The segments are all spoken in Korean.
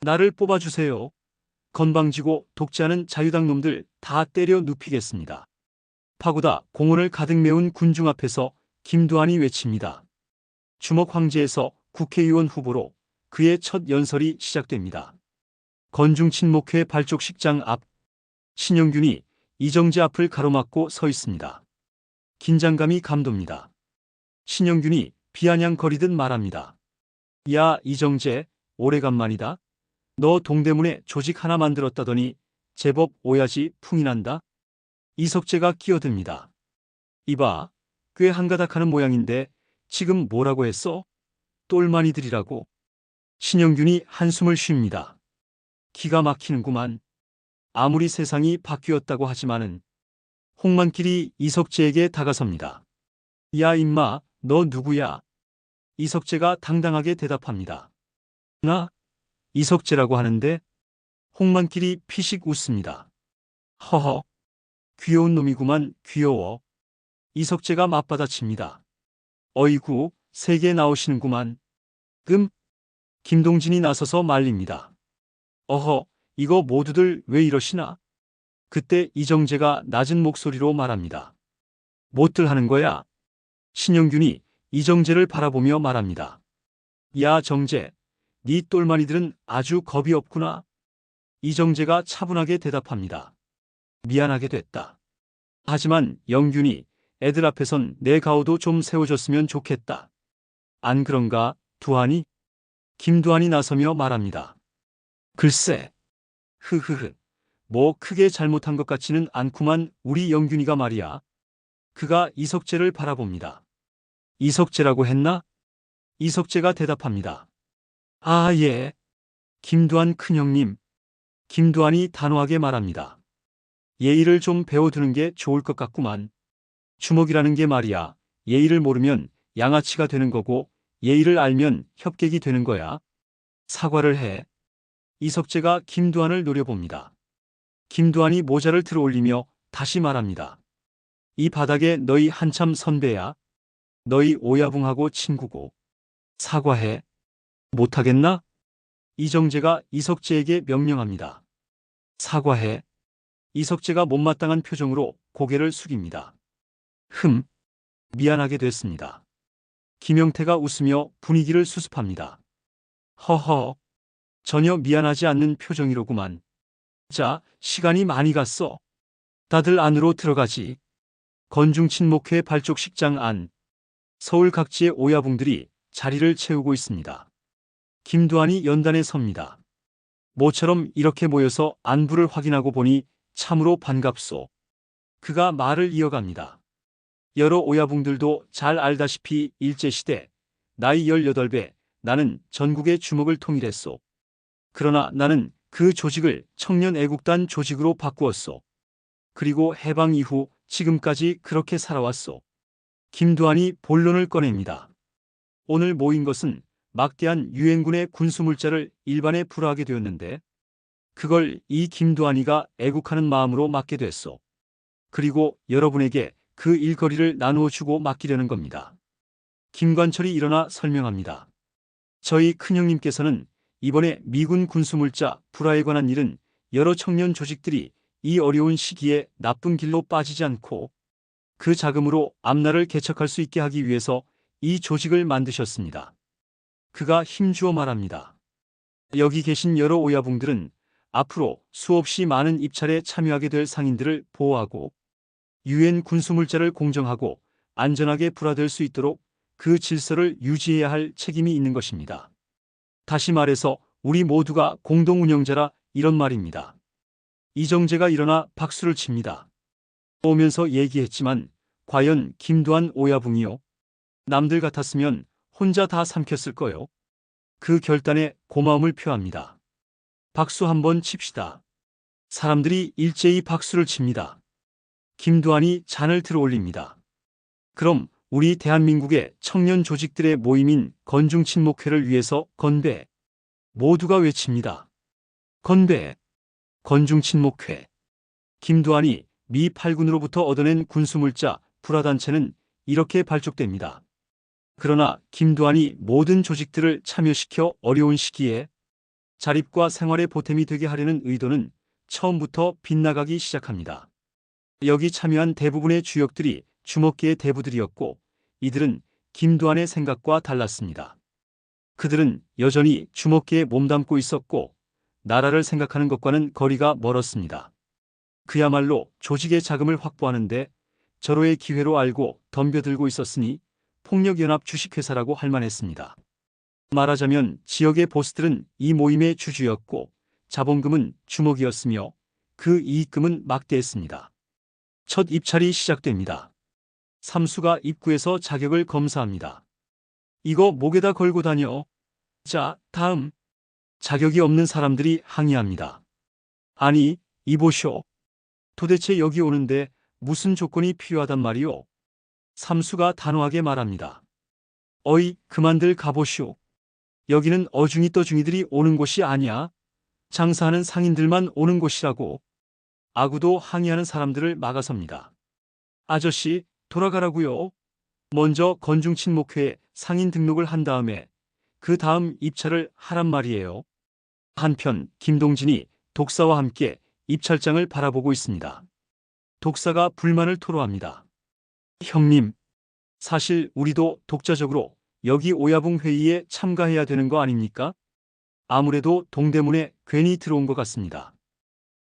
나를 뽑아주세요. 건방지고 독재하는 자유당 놈들 다 때려 눕히겠습니다. 파고다 공원을 가득 메운 군중 앞에서 김두한이 외칩니다. 주먹 황제에서 국회의원 후보로 그의 첫 연설이 시작됩니다. 건중친목회 발족식장 앞, 신영균이 이정재 앞을 가로막고 서 있습니다. 긴장감이 감돕니다. 신영균이 비아냥거리듯 말합니다. 야, 이정재, 오래간만이다. 너 동대문에 조직 하나 만들었다더니 제법 오야지 풍이 난다. 이석재가 끼어듭니다. 이봐, 꽤 한가닥하는 모양인데 지금 뭐라고 했어? 똘마니들이라고. 신영균이 한숨을 쉽니다. 기가 막히는구만. 아무리 세상이 바뀌었다고 하지만은. 홍만길이 이석재에게 다가섭니다. 야, 임마, 너 누구야? 이석재가 당당하게 대답합니다. 나? 이석재라고 하는데? 홍만길이 피식 웃습니다. 허허, 귀여운 놈이구만, 귀여워. 이석재가 맞받아칩니다. 어이구, 세게 나오시는구만. 김동진이 나서서 말립니다. 어허, 이거 모두들 왜 이러시나? 그때 이정재가 낮은 목소리로 말합니다. 못들 하는 거야? 신영균이 이정재를 바라보며 말합니다. 야, 정재, 네 똘마니들은 아주 겁이 없구나. 이정재가 차분하게 대답합니다. 미안하게 됐다. 하지만 영균이 애들 앞에선 내 가오도 좀 세워줬으면 좋겠다. 안 그런가, 두한이? 김두한이 나서며 말합니다. 글쎄, 흐흐흐, 뭐 크게 잘못한 것 같지는 않구만. 우리 영균이가 말이야. 그가 이석재를 바라봅니다. 이석재라고 했나? 이석재가 대답합니다. 아, 예. 김두한 큰형님. 김두한이 단호하게 말합니다. 예의를 좀 배워두는 게 좋을 것 같구만. 주먹이라는 게 말이야, 예의를 모르면 양아치가 되는 거고 예의를 알면 협객이 되는 거야. 사과를 해. 이석재가 김두한을 노려봅니다. 김두한이 모자를 들어올리며 다시 말합니다. 이 바닥에 너희 한참 선배야. 너희 오야붕하고 친구고. 사과해. 못하겠나? 이정재가 이석재에게 명령합니다. 사과해. 이석재가 못마땅한 표정으로 고개를 숙입니다. 미안하게 됐습니다. 김영태가 웃으며 분위기를 수습합니다. 허허, 전혀 미안하지 않는 표정이로구만. 자, 시간이 많이 갔어. 다들 안으로 들어가지. 건중친목회 발족식장 안. 서울 각지의 오야붕들이 자리를 채우고 있습니다. 김두한이 연단에 섭니다. 모처럼 이렇게 모여서 안부를 확인하고 보니 참으로 반갑소. 그가 말을 이어갑니다. 여러 오야붕들도 잘 알다시피 일제시대 나이 18배 나는 전국의 주먹을 통일했소. 그러나 나는 그 조직을 청년애국단 조직으로 바꾸었소. 그리고 해방 이후 지금까지 그렇게 살아왔소. 김두한이 본론을 꺼냅니다. 오늘 모인 것은 막대한 유엔군의 군수물자를 일반에 불허하게 되었는데 그걸 이 김두한이가 애국하는 마음으로 맡게 됐소. 그리고 여러분에게 그 일거리를 나누어 주고 맡기려는 겁니다. 김관철이 일어나 설명합니다. 저희 큰형님께서는 이번에 미군 군수물자 불화에 관한 일은 여러 청년 조직들이 이 어려운 시기에 나쁜 길로 빠지지 않고 그 자금으로 앞날을 개척할 수 있게 하기 위해서 이 조직을 만드셨습니다. 그가 힘주어 말합니다. 여기 계신 여러 오야붕들은 앞으로 수없이 많은 입찰에 참여하게 될 상인들을 보호하고 유엔 군수물자를 공정하고 안전하게 불화될 수 있도록 그 질서를 유지해야 할 책임이 있는 것입니다. 다시 말해서 우리 모두가 공동 운영자라 이런 말입니다. 이정재가 일어나 박수를 칩니다. 오면서 얘기했지만 과연 김두한 오야붕이요? 남들 같았으면 혼자 다 삼켰을 거요. 그 결단에 고마움을 표합니다. 박수 한번 칩시다. 사람들이 일제히 박수를 칩니다. 김두한이 잔을 들어올립니다. 그럼 우리 대한민국의 청년 조직들의 모임인 건중친목회를 위해서 건배. 모두가 외칩니다. 건배. 건중친목회. 김두한이 미 8군으로부터 얻어낸 군수물자 불화단체는 이렇게 발족됩니다. 그러나 김두한이 모든 조직들을 참여시켜 어려운 시기에 자립과 생활의 보탬이 되게 하려는 의도는 처음부터 빗나가기 시작합니다. 여기 참여한 대부분의 주역들이 주먹계의 대부들이었고 이들은 김두한의 생각과 달랐습니다. 그들은 여전히 주먹계에 몸담고 있었고 나라를 생각하는 것과는 거리가 멀었습니다. 그야말로 조직의 자금을 확보하는데 절호의 기회로 알고 덤벼들고 있었으니 폭력연합 주식회사라고 할 만했습니다. 말하자면 지역의 보스들은 이 모임의 주주였고 자본금은 주먹이었으며 그 이익금은 막대했습니다. 첫 입찰이 시작됩니다. 삼수가 입구에서 자격을 검사합니다. 이거 목에다 걸고 다녀. 자, 다음. 자격이 없는 사람들이 항의합니다. 아니, 이보쇼. 도대체 여기 오는데 무슨 조건이 필요하단 말이오? 삼수가 단호하게 말합니다. 어이, 그만들 가보쇼. 여기는 어중이 떠중이들이 오는 곳이 아니야. 장사하는 상인들만 오는 곳이라고. 아구도 항의하는 사람들을 막아섭니다. 아저씨, 돌아가라고요. 먼저 건중친목회에 상인 등록을 한 다음에 그 다음 입찰을 하란 말이에요. 한편 김동진이 독사와 함께 입찰장을 바라보고 있습니다. 독사가 불만을 토로합니다. 형님, 사실 우리도 독자적으로 여기 오야붕 회의에 참가해야 되는 거 아닙니까? 아무래도 동대문에 괜히 들어온 것 같습니다.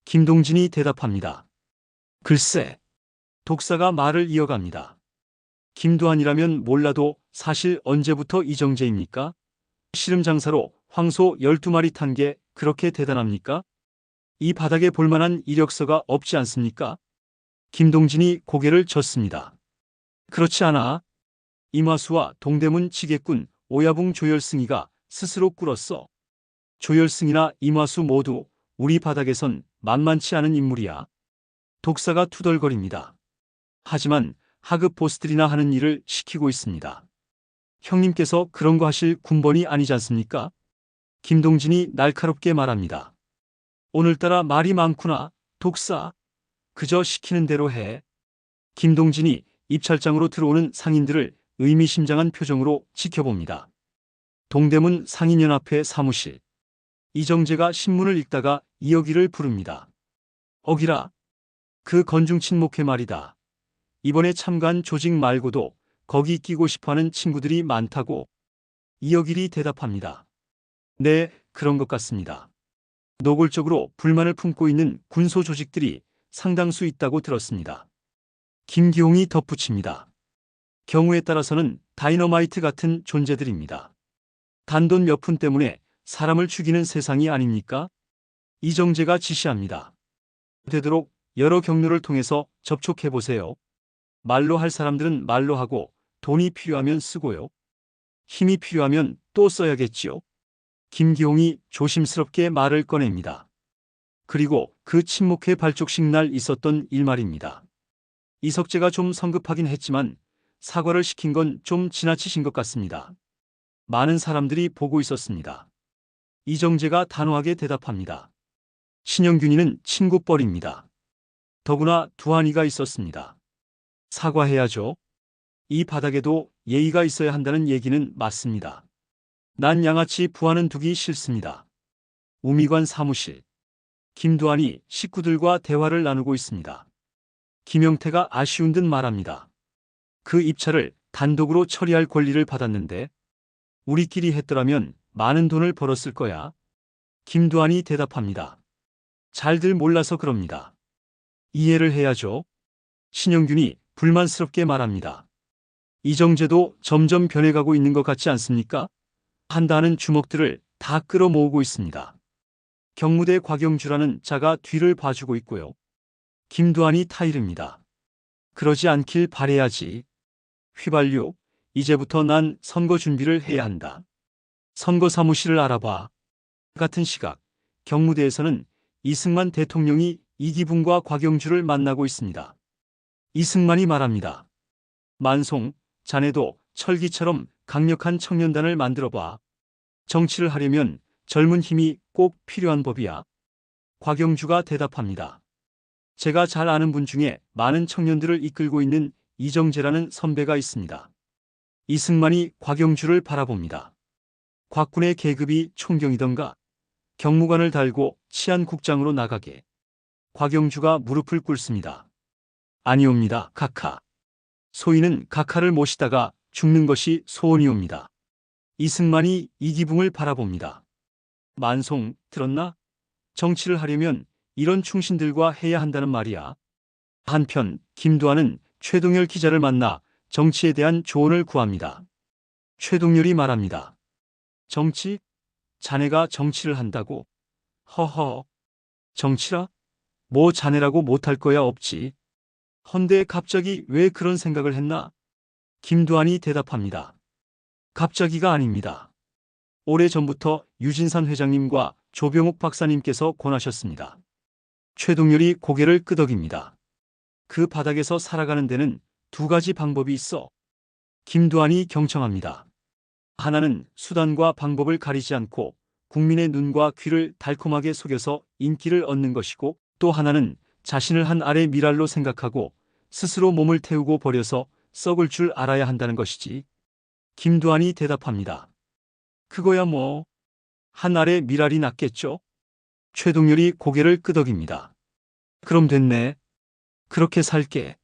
김동진이 대답합니다. 글쎄. 독사가 말을 이어갑니다. 김두한이라면 몰라도 사실 언제부터 이정재입니까? 씨름장사로 황소 12마리 탄 게 그렇게 대단합니까? 이 바닥에 볼만한 이력서가 없지 않습니까? 김동진이 고개를 젓습니다. 그렇지 않아. 이마수와 동대문 지게꾼 오야붕 조열승이가 스스로 꿇었어. 조열승이나 이마수 모두 우리 바닥에선 만만치 않은 인물이야. 독사가 투덜거립니다. 하지만 하급 보스들이나 하는 일을 시키고 있습니다. 형님께서 그런 거 하실 군번이 아니지 않습니까? 김동진이 날카롭게 말합니다. 오늘따라 말이 많구나, 독사. 그저 시키는 대로 해. 김동진이 입찰장으로 들어오는 상인들을 의미심장한 표정으로 지켜봅니다. 동대문 상인연합회 사무실. 이정재가 신문을 읽다가 이어기를 부릅니다. 어기라. 그 건중친목회 말이다. 이번에 참가한 조직 말고도 거기 끼고 싶어하는 친구들이 많다고. 이어길이 대답합니다. 네, 그런 것 같습니다. 노골적으로 불만을 품고 있는 군소 조직들이 상당수 있다고 들었습니다. 김기홍이 덧붙입니다. 경우에 따라서는 다이너마이트 같은 존재들입니다. 단돈 몇 푼 때문에 사람을 죽이는 세상이 아닙니까? 이정재가 지시합니다. 되도록 여러 경로를 통해서 접촉해보세요. 말로 할 사람들은 말로 하고 돈이 필요하면 쓰고요. 힘이 필요하면 또 써야겠지요. 김기홍이 조심스럽게 말을 꺼냅니다. 그리고 그 친목회 발족식 날 있었던 일 말입니다. 이석재가 좀 성급하긴 했지만 사과를 시킨 건 좀 지나치신 것 같습니다. 많은 사람들이 보고 있었습니다. 이정재가 단호하게 대답합니다. 신영균이는 친구뻘입니다. 더구나 두한이가 있었습니다. 사과해야죠. 이 바닥에도 예의가 있어야 한다는 얘기는 맞습니다. 난 양아치 부하는 두기 싫습니다. 우미관 사무실. 김두한이 식구들과 대화를 나누고 있습니다. 김영태가 아쉬운 듯 말합니다. 그 입찰을 단독으로 처리할 권리를 받았는데 우리끼리 했더라면 많은 돈을 벌었을 거야. 김두한이 대답합니다. 잘들 몰라서 그럽니다. 이해를 해야죠. 신영균이 불만스럽게 말합니다. 이정재도 점점 변해가고 있는 것 같지 않습니까? 한다는 주먹들을 다 끌어모으고 있습니다. 경무대 곽영주라는 자가 뒤를 봐주고 있고요. 김두한이 타이릅니다. 그러지 않길 바래야지. 휘발유, 이제부터 난 선거 준비를 해야 한다. 선거 사무실을 알아봐. 같은 시각, 경무대에서는 이승만 대통령이 이기붕과 곽영주를 만나고 있습니다. 이승만이 말합니다. 만송, 자네도 철기처럼 강력한 청년단을 만들어봐. 정치를 하려면 젊은 힘이 꼭 필요한 법이야. 곽영주가 대답합니다. 제가 잘 아는 분 중에 많은 청년들을 이끌고 있는 이정재라는 선배가 있습니다. 이승만이 곽영주를 바라봅니다. 곽군의 계급이 총경이던가? 경무관을 달고 치안국장으로 나가게. 곽영주가 무릎을 꿇습니다. 아니옵니다, 카카. 소인은 카카를 모시다가 죽는 것이 소원이옵니다. 이승만이 이기붕을 바라봅니다. 만송, 들었나? 정치를 하려면 이런 충신들과 해야 한다는 말이야. 한편 김두한은 최동열 기자를 만나 정치에 대한 조언을 구합니다. 최동열이 말합니다. 정치? 자네가 정치를 한다고? 허허. 정치라? 뭐 자네라고 못할 거야 없지. 헌데 갑자기 왜 그런 생각을 했나? 김두한이 대답합니다. 갑자기가 아닙니다. 오래전부터 유진산 회장님과 조병옥 박사님께서 권하셨습니다. 최동열이 고개를 끄덕입니다. 그 바닥에서 살아가는 데는 두 가지 방법이 있어. 김두한이 경청합니다. 하나는 수단과 방법을 가리지 않고 국민의 눈과 귀를 달콤하게 속여서 인기를 얻는 것이고, 또 하나는 자신을 한 알의 미랄로 생각하고 스스로 몸을 태우고 버려서 썩을 줄 알아야 한다는 것이지. 김두한이 대답합니다. 그거야 뭐. 한 알의 미랄이 낫겠죠? 최동열이 고개를 끄덕입니다. 그럼 됐네. 그렇게 살게.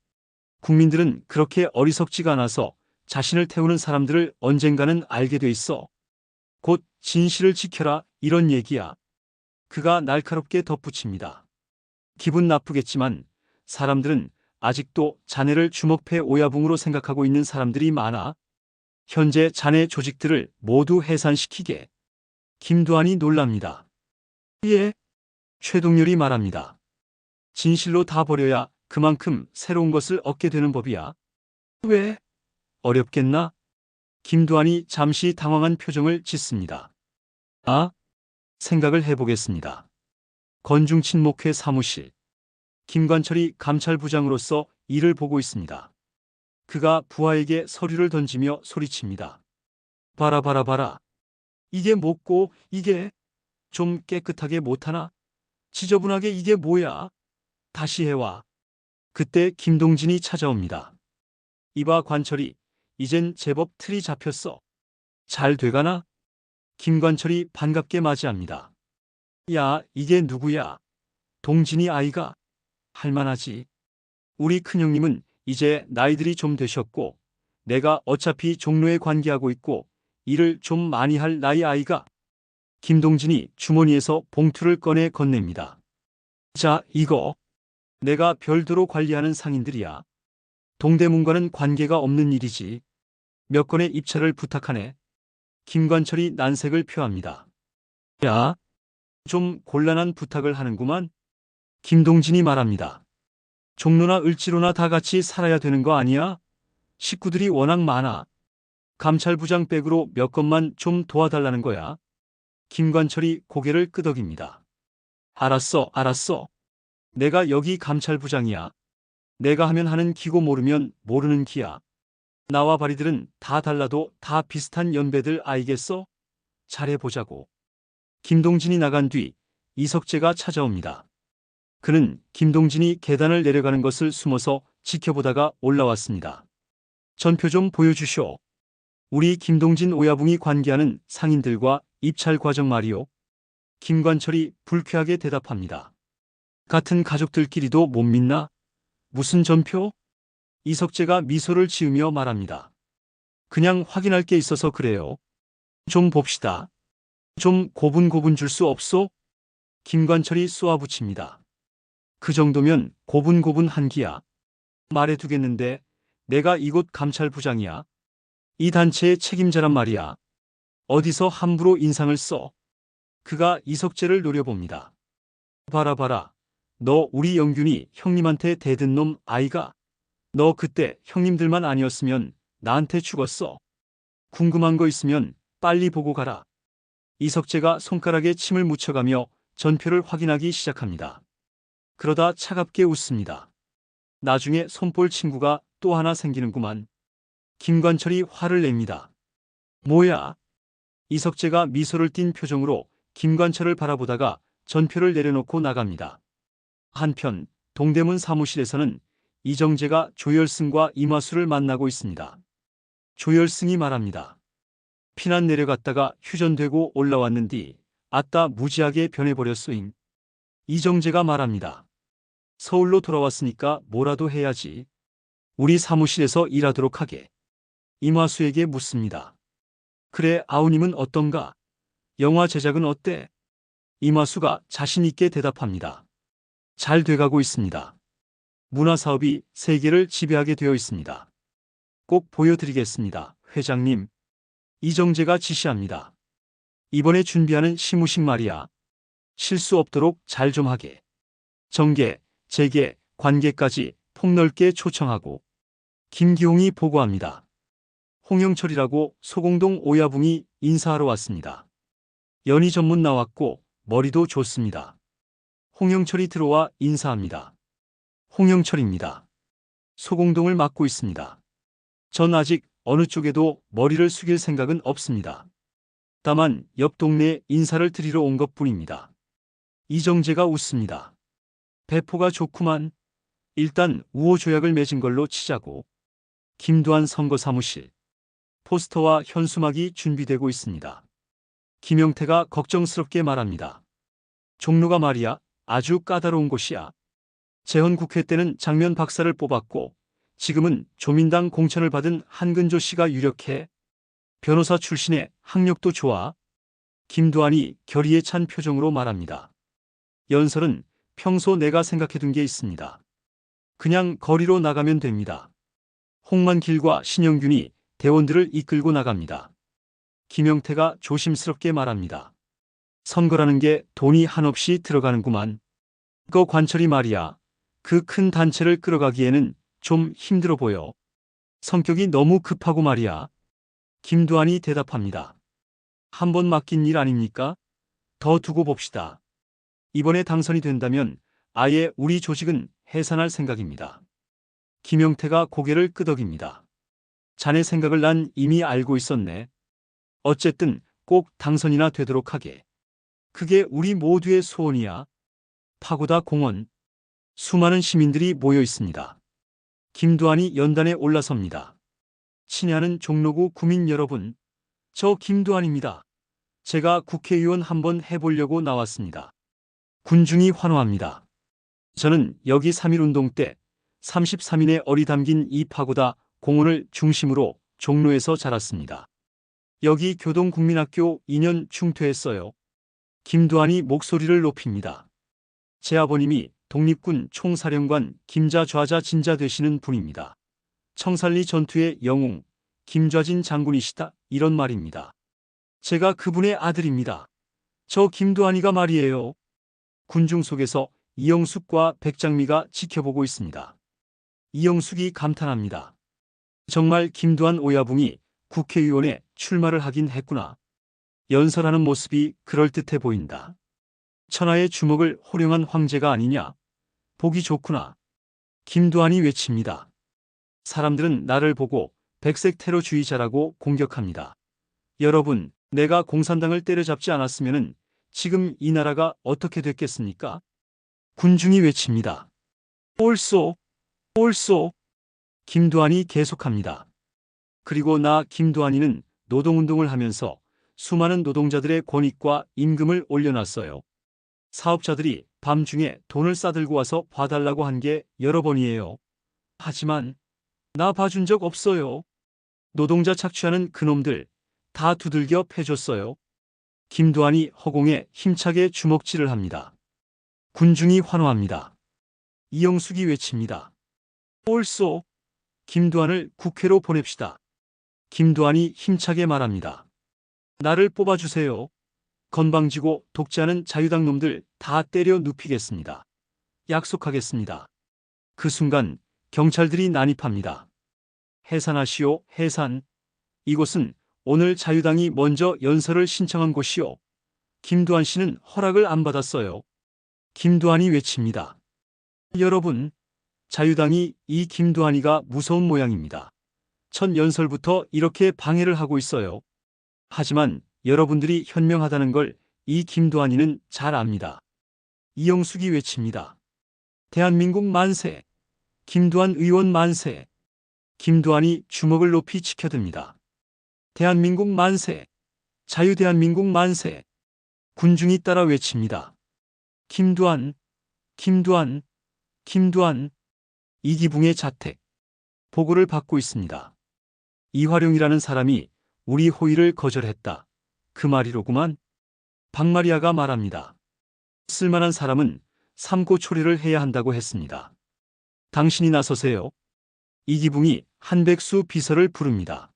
국민들은 그렇게 어리석지가 않아서 자신을 태우는 사람들을 언젠가는 알게 돼 있어. 곧 진실을 지켜라, 이런 얘기야. 그가 날카롭게 덧붙입니다. 기분 나쁘겠지만 사람들은 아직도 자네를 주먹패 오야붕으로 생각하고 있는 사람들이 많아. 현재 자네 조직들을 모두 해산시키게. 김두한이 놀랍니다. 예? 최동열이 말합니다. 진실로 다 버려야 그만큼 새로운 것을 얻게 되는 법이야. 왜? 어렵겠나? 김두한이 잠시 당황한 표정을 짓습니다. 아? 생각을 해보겠습니다. 건중친목회 사무실. 김관철이 감찰부장으로서 일을 보고 있습니다. 그가 부하에게 서류를 던지며 소리칩니다. 봐라 봐라 봐라. 이게 뭐고 이게 좀 깨끗하게 못하나? 지저분하게 이게 뭐야? 다시 해와. 그때 김동진이 찾아옵니다. 이봐 관철이, 이젠 제법 틀이 잡혔어. 잘 돼가나? 김관철이 반갑게 맞이합니다. 야, 이게 누구야? 동진이 아이가? 할만하지. 우리 큰형님은 이제 나이들이 좀 되셨고, 내가 어차피 종로에 관계하고 있고 일을 좀 많이 할 나이 아이가. 김동진이 주머니에서 봉투를 꺼내 건넵니다. 자, 이거. 내가 별도로 관리하는 상인들이야. 동대문과는 관계가 없는 일이지. 몇 건의 입찰을 부탁하네. 김관철이 난색을 표합니다. 야, 좀 곤란한 부탁을 하는구만. 김동진이 말합니다. 종로나 을지로나 다 같이 살아야 되는 거 아니야? 식구들이 워낙 많아. 감찰부장 백으로 몇 건만 좀 도와달라는 거야. 김관철이 고개를 끄덕입니다. 알았어, 알았어. 내가 여기 감찰부장이야. 내가 하면 하는 기고 모르면 모르는 기야. 나와 바리들은 다 달라도 다 비슷한 연배들 아이겠어? 잘해보자고. 김동진이 나간 뒤 이석재가 찾아옵니다. 그는 김동진이 계단을 내려가는 것을 숨어서 지켜보다가 올라왔습니다. 전표 좀 보여주쇼. 우리 김동진 오야붕이 관계하는 상인들과 입찰 과정 말이오. 김관철이 불쾌하게 대답합니다. 같은 가족들끼리도 못 믿나? 무슨 전표? 이석재가 미소를 지으며 말합니다. 그냥 확인할 게 있어서 그래요. 좀 봅시다. 좀 고분고분 줄 수 없소? 김관철이 쏘아붙입니다. 그 정도면 고분고분한 기야. 말해두겠는데 내가 이곳 감찰부장이야. 이 단체의 책임자란 말이야. 어디서 함부로 인상을 써. 그가 이석재를 노려봅니다. 봐라 봐라. 너 우리 영균이 형님한테 대든 놈 아이가? 너 그때 형님들만 아니었으면 나한테 죽었어. 궁금한 거 있으면 빨리 보고 가라. 이석재가 손가락에 침을 묻혀가며 전표를 확인하기 시작합니다. 그러다 차갑게 웃습니다. 나중에 손볼 친구가 또 하나 생기는구만. 김관철이 화를 냅니다. 뭐야? 이석재가 미소를 띤 표정으로 김관철을 바라보다가 전표를 내려놓고 나갑니다. 한편 동대문 사무실에서는 이정재가 조열승과 임화수를 만나고 있습니다. 조열승이 말합니다. 피난 내려갔다가 휴전되고 올라왔는디 아따 무지하게 변해버렸소잉. 이정재가 말합니다. 서울로 돌아왔으니까 뭐라도 해야지. 우리 사무실에서 일하도록 하게. 임화수에게 묻습니다. 그래 아우님은 어떤가? 영화 제작은 어때? 임화수가 자신있게 대답합니다. 잘 돼가고 있습니다. 문화사업이 세계를 지배하게 되어 있습니다. 꼭 보여드리겠습니다, 회장님. 이정재가 지시합니다. 이번에 준비하는 시무식 말이야. 실수 없도록 잘 좀 하게. 정계, 재계, 관계까지 폭넓게 초청하고. 김기홍이 보고합니다. 홍영철이라고 소공동 오야붕이 인사하러 왔습니다. 연희 전문 나왔고 머리도 좋습니다. 홍영철이 들어와 인사합니다. 홍영철입니다. 소공동을 맡고 있습니다. 전 아직 어느 쪽에도 머리를 숙일 생각은 없습니다. 다만 옆 동네에 인사를 드리러 온 것뿐입니다. 이정재가 웃습니다. 배포가 좋구만. 일단 우호 조약을 맺은 걸로 치자고. 김두한 선거사무실. 포스터와 현수막이 준비되고 있습니다. 김영태가 걱정스럽게 말합니다. 종로가 말이야 아주 까다로운 곳이야. 재헌국회 때는 장면 박사를 뽑았고 지금은 조민당 공천을 받은 한근조 씨가 유력해. 변호사 출신의 학력도 좋아. 김두한이 결의에 찬 표정으로 말합니다. 연설은 평소 내가 생각해둔 게 있습니다. 그냥 거리로 나가면 됩니다. 홍만길과 신영균이 대원들을 이끌고 나갑니다. 김영태가 조심스럽게 말합니다. 선거라는 게 돈이 한없이 들어가는구만. 그 관철이 말이야. 그 큰 단체를 끌어가기에는 좀 힘들어 보여. 성격이 너무 급하고 말이야. 김두한이 대답합니다. 한 번 맡긴 일 아닙니까? 더 두고 봅시다. 이번에 당선이 된다면 아예 우리 조직은 해산할 생각입니다. 김영태가 고개를 끄덕입니다. 자네 생각을 난 이미 알고 있었네. 어쨌든 꼭 당선이나 되도록 하게. 그게 우리 모두의 소원이야. 파고다 공원. 수많은 시민들이 모여 있습니다. 김두한이 연단에 올라섭니다. 친애하는 종로구 구민 여러분, 저 김두한입니다. 제가 국회의원 한번 해보려고 나왔습니다. 군중이 환호합니다. 저는 여기 3.1운동 때 33인의 얼이 담긴 이 파고다 공원을 중심으로 종로에서 자랐습니다. 여기 교동국민학교 2년 중퇴했어요. 김두한이 목소리를 높입니다. 제 아버님이 독립군 총사령관 김자좌자 진자 되시는 분입니다. 청산리 전투의 영웅 김좌진 장군이시다 이런 말입니다. 제가 그분의 아들입니다. 저 김두한이가 말이에요. 군중 속에서 이영숙과 백장미가 지켜보고 있습니다. 이영숙이 감탄합니다. 정말 김두한 오야붕이 국회의원에 출마를 하긴 했구나. 연설하는 모습이 그럴듯해 보인다. 천하의 주목을 호령한 황제가 아니냐. 보기 좋구나. 김두한이 외칩니다. 사람들은 나를 보고 백색 테러주의자라고 공격합니다. 여러분, 내가 공산당을 때려잡지 않았으면 지금 이 나라가 어떻게 됐겠습니까? 군중이 외칩니다. 옳소, 옳소. 김두한이 계속합니다. 그리고 나 김두한이는 노동운동을 하면서 수많은 노동자들의 권익과 임금을 올려놨어요. 사업자들이 밤중에 돈을 싸들고 와서 봐달라고 한 게 여러 번이에요. 하지만 나 봐준 적 없어요. 노동자 착취하는 그놈들 다 두들겨 패줬어요. 김두한이 허공에 힘차게 주먹질을 합니다. 군중이 환호합니다. 이영숙이 외칩니다. 옳소. 김두한을 국회로 보냅시다. 김두한이 힘차게 말합니다. 나를 뽑아주세요. 건방지고 독재하는 자유당 놈들 다 때려 눕히겠습니다. 약속하겠습니다. 그 순간 경찰들이 난입합니다. 해산하시오, 해산. 이곳은 오늘 자유당이 먼저 연설을 신청한 곳이오. 김두한 씨는 허락을 안 받았어요. 김두한이 외칩니다. 여러분, 자유당이 이 김두한이가 무서운 모양입니다. 첫 연설부터 이렇게 방해를 하고 있어요. 하지만 여러분들이 현명하다는 걸 이 김두한이는 잘 압니다. 이영숙이 외칩니다. 대한민국 만세! 김두한 의원 만세! 김두한이 주먹을 높이 치켜듭니다. 대한민국 만세! 자유대한민국 만세! 군중이 따라 외칩니다. 김두한, 김두한, 김두한. 이기붕의 자택. 보고를 받고 있습니다. 이화룡이라는 사람이 우리 호의를 거절했다. 그 말이로구만. 박마리아가 말합니다. 쓸만한 사람은 삼고 초리를 해야 한다고 했습니다. 당신이 나서세요. 이기붕이 한백수 비서를 부릅니다.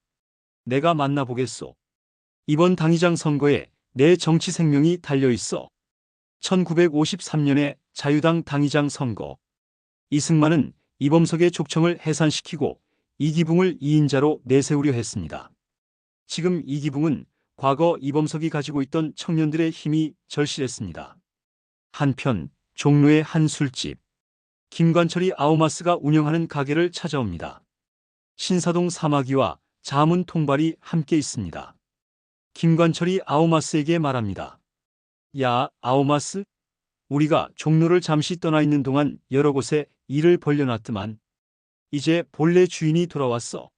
내가 만나보겠소. 이번 당의장 선거에 내 정치 생명이 달려있어. 1953년에 자유당 당의장 선거. 이승만은 이범석의 족청을 해산시키고 이기붕을 2인자로 내세우려 했습니다. 지금 이기붕은 과거 이범석이 가지고 있던 청년들의 힘이 절실했습니다. 한편 종로의 한 술집. 김관철이 아우마스가 운영하는 가게를 찾아옵니다. 신사동 사마귀와 자문 통발이 함께 있습니다. 김관철이 아우마스에게 말합니다. 야, 아우마스? 우리가 종로를 잠시 떠나 있는 동안 여러 곳에 일을 벌려놨더만 이제 본래 주인이 돌아왔어.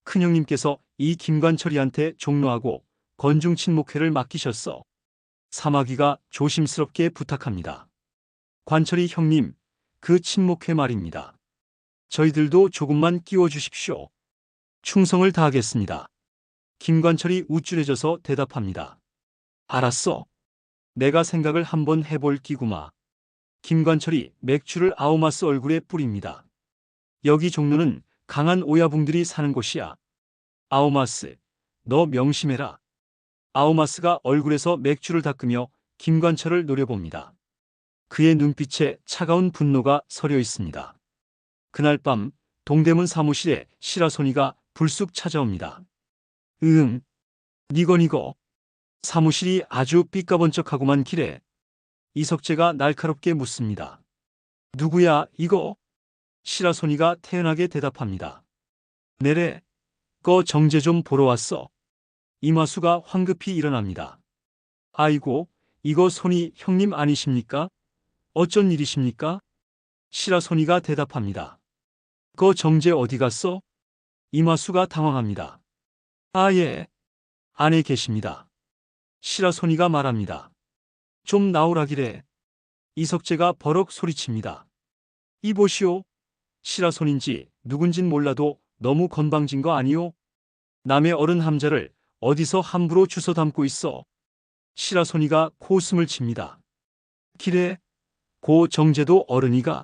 큰형님께서 이 김관철이한테 종로하고 건중 친목회를 맡기셨어. 사마귀가 조심스럽게 부탁합니다. 관철이 형님, 그 친목회 말입니다. 저희들도 조금만 끼워주십시오. 충성을 다하겠습니다. 김관철이 우쭐해져서 대답합니다. 알았어. 내가 생각을 한번 해볼 끼구마. 김관철이 맥주를 아우마스 얼굴에 뿌립니다. 여기 종로는 강한 오야붕들이 사는 곳이야. 아우마스, 너 명심해라. 아우마스가 얼굴에서 맥주를 닦으며 김관철을 노려봅니다. 그의 눈빛에 차가운 분노가 서려 있습니다. 그날 밤 동대문 사무실에 시라소니가 불쑥 찾아옵니다. 니거. 사무실이 아주 삐까번쩍하고만 기래. 이석재가 날카롭게 묻습니다. 누구야 이거? 시라소니가 태연하게 대답합니다. 내래, 거 정제 좀 보러 왔어. 이마수가 황급히 일어납니다. 아이고, 이거 손이 형님 아니십니까? 어쩐 일이십니까? 시라소니가 대답합니다. 거 정제 어디 갔어? 이마수가 당황합니다. 아, 예. 안에 계십니다. 시라소니가 말합니다. 좀 나오라기래. 이석재가 버럭 소리칩니다. 이보시오. 시라소니인지 누군진 몰라도 너무 건방진 거 아니오? 남의 어른 함자를 어디서 함부로 주워 담고 있어. 시라소니가 코웃음을 칩니다. 기래, 고 정제도 어른이가.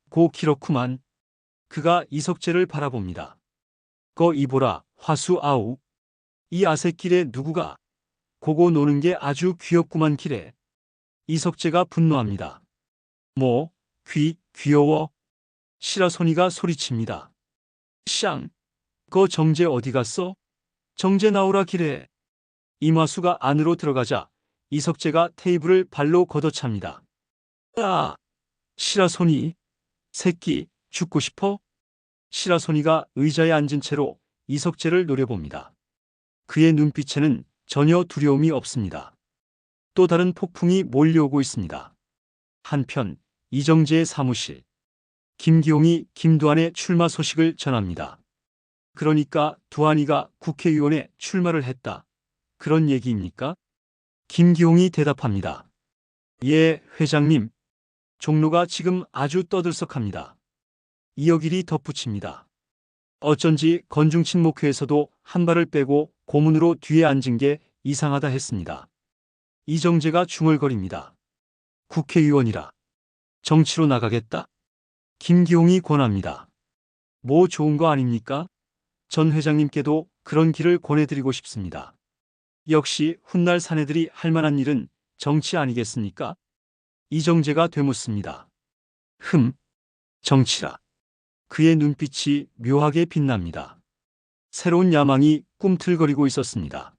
고 기렇구만. 그가 이석재를 바라봅니다. 거 이보라, 화수 아우. 이 아새끼래 누구가. 고고 노는 게 아주 귀엽구만 기래. 이석재가 분노합니다. 뭐, 귀여워? 시라소니가 소리칩니다. 쌍, 거 정제 어디 갔어? 정제 나오라 기래. 이마수가 안으로 들어가자 이석재가 테이블을 발로 걷어찹니다. 아! 시라소니, 새끼, 죽고 싶어? 시라소니가 의자에 앉은 채로 이석재를 노려봅니다. 그의 눈빛에는 전혀 두려움이 없습니다. 또 다른 폭풍이 몰려오고 있습니다. 한편 이정재의 사무실. 김기홍이 김두한의 출마 소식을 전합니다. 그러니까 두한이가 국회의원에 출마를 했다. 그런 얘기입니까? 김기홍이 대답합니다. 예, 회장님. 종로가 지금 아주 떠들썩합니다. 이어길이 덧붙입니다. 어쩐지 건중친목회에서도 한 발을 빼고 고문으로 뒤에 앉은 게 이상하다 했습니다. 이정재가 중얼거립니다. 국회의원이라. 정치로 나가겠다? 김기홍이 권합니다. 뭐 좋은 거 아닙니까? 전 회장님께도 그런 길을 권해드리고 싶습니다. 역시 훗날 사내들이 할 만한 일은 정치 아니겠습니까? 이정재가 되묻습니다. 정치라. 그의 눈빛이 묘하게 빛납니다. 새로운 야망이 꿈틀거리고 있었습니다.